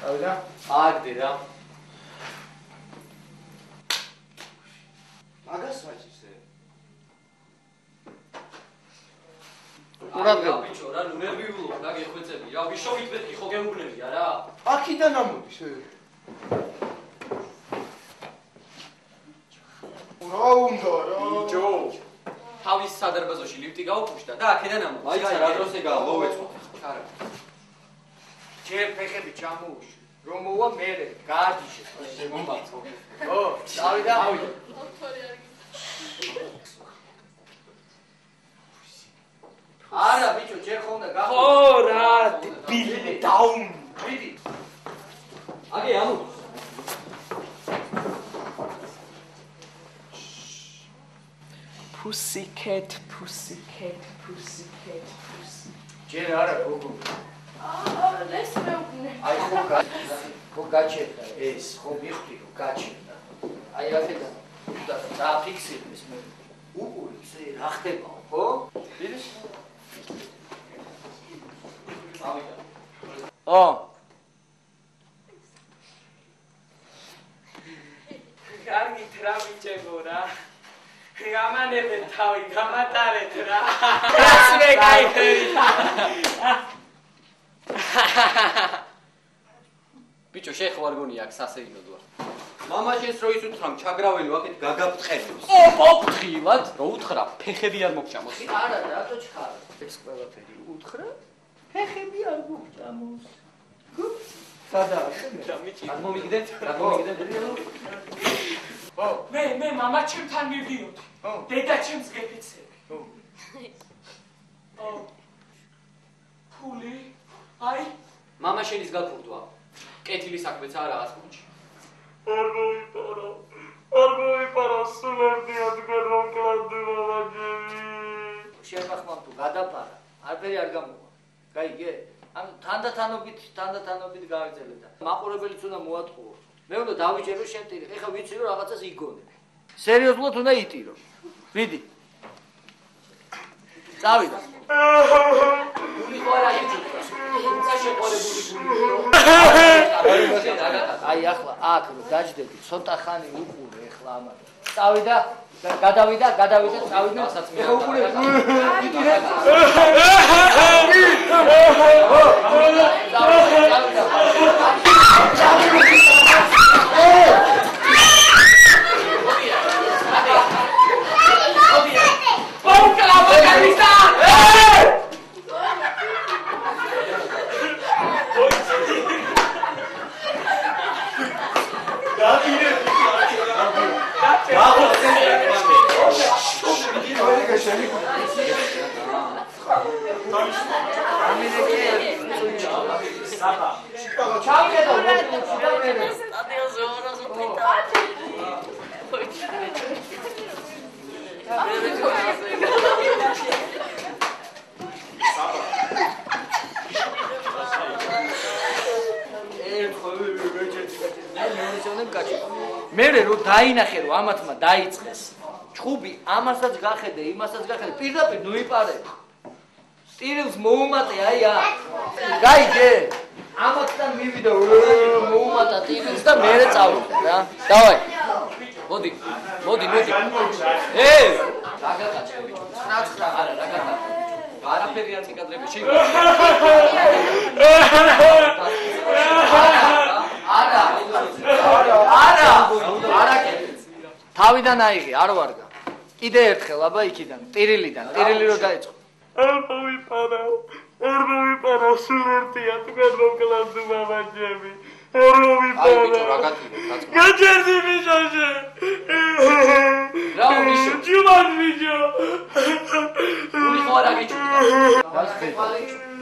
წავიდა? აგდე რა. მაგას ვაჭისე. რა ბიჭო რა ნუ ნერვიულობ და გეხვეწები რა ვიშოვით მეთქი ხო გეუბნებია რა აქიდან ამოდის რა უნდა რა ბიჭო თავის სადარბაზოში ლიფტი გაუპუშდა და აქედან ამოდის აი რა დროს ეგაა მოვეწყოთ არა ჯერ ფეხები ჩამოუშვი რომ მოვა მერე გაარდიშე მომბაცო ო წავიდა არა ბიჭო ჯერ ხომ და გახო ხო რა დებილი დაუნ ვიდი აგე ამო Pussycat ჯერ არა გოგო ეს მეუბნე აი ხო გაჩერდა ეს ხო მიხდი რომ გაჩერდა აი აქედან და დაფიქსირდეს მე უყური ეს რა ხდება ხო ვიდი ო კარგით რა ბიჭებო რა გამანებენ თავი გამატარეთ რა ასე кайფები ბიჭო შეხ ვარ გონია აქ სასეინოდოა მამა შენს რო ის უთხრამ ჩაგრაველი ვაკეთ გაგაფრთხილებს ო მოფრთხილად რო უთხრა ფეხები არ მოგჭამოს არა რატო ჩხარ ეს ყველაფერი უთხრა ფეხები არ მოგჭამოს სადა არ მომიგდეთ რა მომიგდეთ მე მამა ჩემთან მივდიოდი დედა ჩემს გეფიცები ფული აი მამა შენის გაქურდვა კეთილი საქმეც არა რაღაც გუნჩი არ მოიპარა სულერდია თქვენ რომ კლავდი მამაჯები შეხმამ თუ გადაპარა არაფერი არ გამოვა გაიგე ანუ თანდათანობით გააგრძელე და მაყურებელიც უნდა მოატყუო მე უნდა დავიჭერო შენ ტირი ეხლა ვიცი რომ რაღაცას იგონე სერიოზულად უნდა იტირო ვიდი წავიდა გული ხო არა იწუქრა უნდა შეყოლებული გული აი ახლა აქ რომ დაждები ცოტა ხანი უყურე ეხლა ამას წავიდა გადავიდა წავიდა რასაც მე უყურე მერე რო დაინახე რომ ამათმა დაიწყეს ჩხუბი ამასაც გახედე იმასაც გახედე პირდაპირ ნუიპარებ სტილს მოუმატე აი გაიგე ამათთან მივიდა მოუმატა სტილს და მერე წავიდა რა დავაი მოდი რა გაკაჭე ბიჭო 9 არა რა გაკაჭე არაფერი არ წიკადრები შეიძლება არა თავიდან აიღე არ ვარგა კიდე ერთხელ აბა იქიდან ტირილიდან ტირილი რო დაიწყო არ მოვიპარა სულ ერთია თქვენ რომ კლავდი მამაჯები არ მოვიპარა აი ბიჭო რა გატირე გაჭერდი ბიჭოშე რა ბიჭო ჯუმან ბიჭო გული ხო არა ბიჭო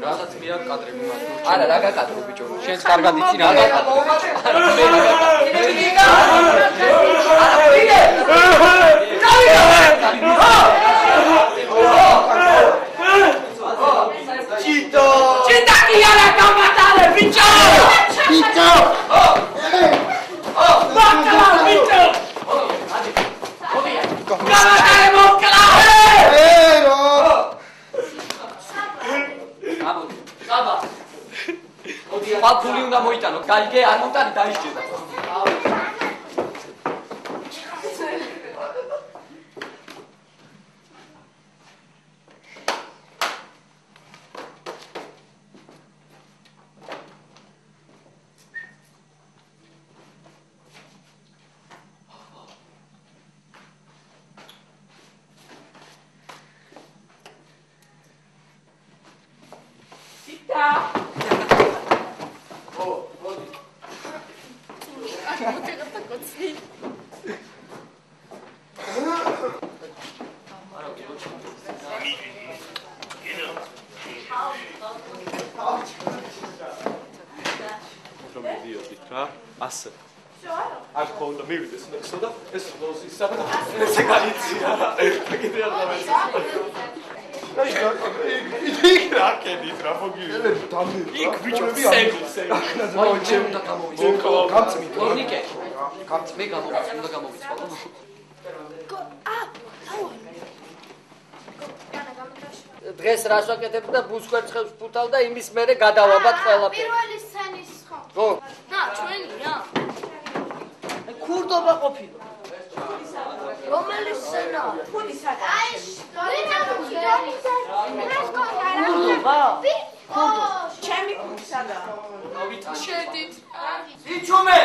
რასაც მე არ კადრები მაგ არა რა გაკადრო ბიჭო შენს კარგად იცი რა გაკადრო Cita ki ara kamatare bicho bakala bicho kamatare mokala ფული უნდა მოიტანო. გაიგე, არ მომტანი დაიშჭირდა. ასე. აქ ხონდა მივიდეს ნახსო და ეს ისაბა ესე გაიწია. კიდე არ დავეცი. აი იქ რა კედით რა მოგივიდა. იქ ბიჭები ამბობენ. აი ჩემ უნდა გამოვიცვალო. გამწმით. ლონიკე. მე გამოვიცვალო, უნდა გამოვიცვალო. დღეს რას ვაკეთებ და ბუსკვერცხებს ფუთავ და იმის მერე გადავაბად ყველაფერი. პირველი სცენის ხო? ხო. და ჩვენია. ქურდობა ყოფილა. რომელი სცენა? ფუდისაგან. აი, ქურდობა? ჩემი ფუდისაგან. შედით. იჩუმე.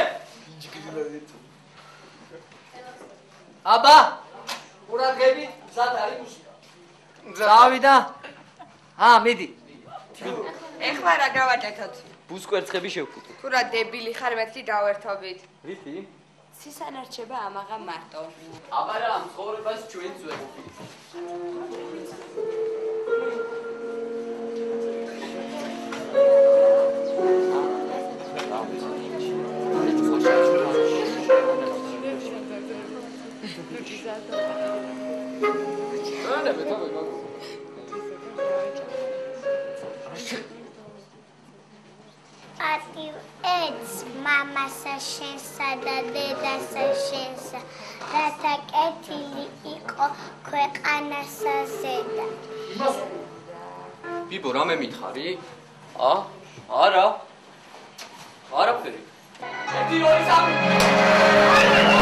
აბა, ყურადღებით, მზად არის მუსიკა. წავიდა. მიდი. ეხლა რა გავაკეთოთ? ბუსკვერცხები შევფუთოთ. თუ რა დებილი ხარ მეთქი დავერთობით. რითი? ცისან არჩება ამაღა მარტო. აბა რა, ცხოვრებას ჩვენც ვეღობთ. It's mamasa shensa da dedasa shensa Rata ketili iko ქვეყანასა ზედა ბიბო, რამე მითხარი? არა. არაფერი. 1 2 3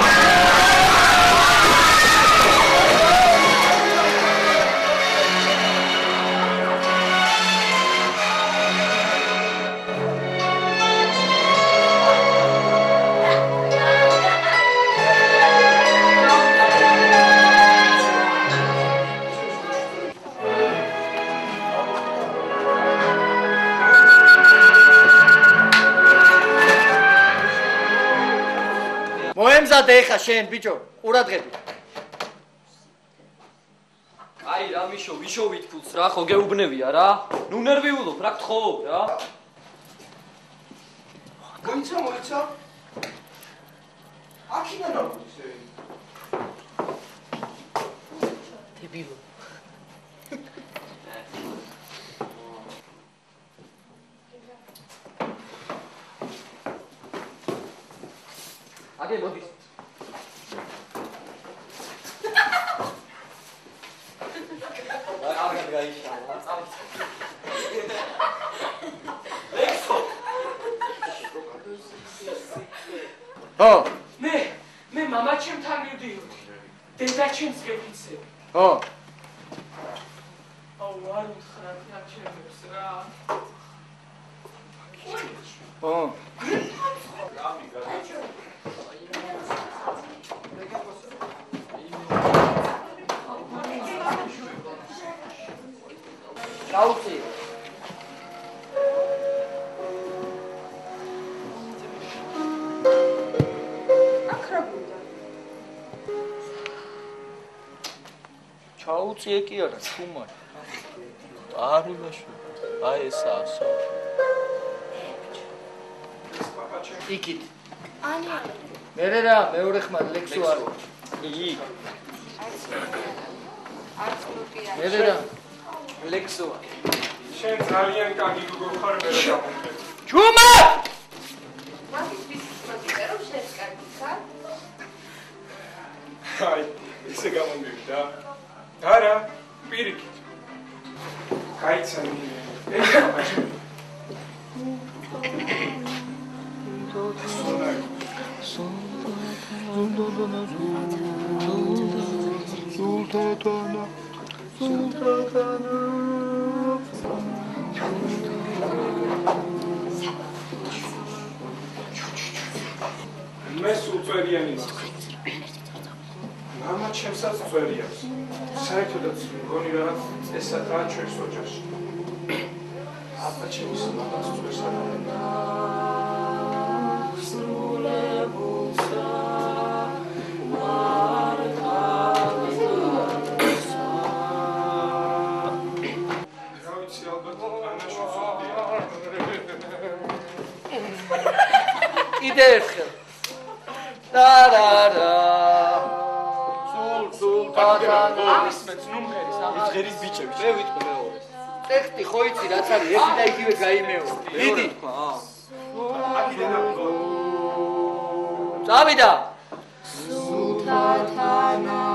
მოემზადე ეხა შენ ბიჭო, ყურადღებით. აი რა ვიშოვით ფულს რა, ხო გეუბნევია რა. ნუ ნერვიულობ რა გთხოვ რა. მოიცა. აქიდან აღვიძე. დებილო. აგე მოდის. რა გაიშალა, წავით. ლექსო. მე მამა ჩემთან მივდიოდი. დედა ჩემს გეფიცე. ხო. აუ არ უთხრათ რა ჩემს რა. ხო. გაუწი. ჩაუწიე კი არა, თუმარ. არ იმაში. აი ესა ასო. იქით. ანი. მერე რა, მეორე ხმა ლექსო არ. იქ. არც ლუკია. მერე რა. ლექსოა. შენ ძალიან კარგი გოგო ხარ მე რა გამომწე. ჩუმა! მაგის ბიზნესი რომ შენ კარგი ხარ? აი, ისე გამომივიდა. არა, პირიქით. გაიცანი. ეს მაგაში. მე სულ წვერიანი ვარ. მამა ჩემსაც წვერიავს. საერთოდაც მგონი რაღაც წესადაა ჩვენს ოჯახში. აბა ჩემს მამას წვერს არ Idee. Da. Sul tatana. ამისმეც ნუმერის ამას. იღერის ბიჭები. მე ვიტყვი მეორეს. ტექსტი ხო იცი რაც არის? ერთი და იგივე გაიმეორე. დიდი. წავიდა. Sul tatana.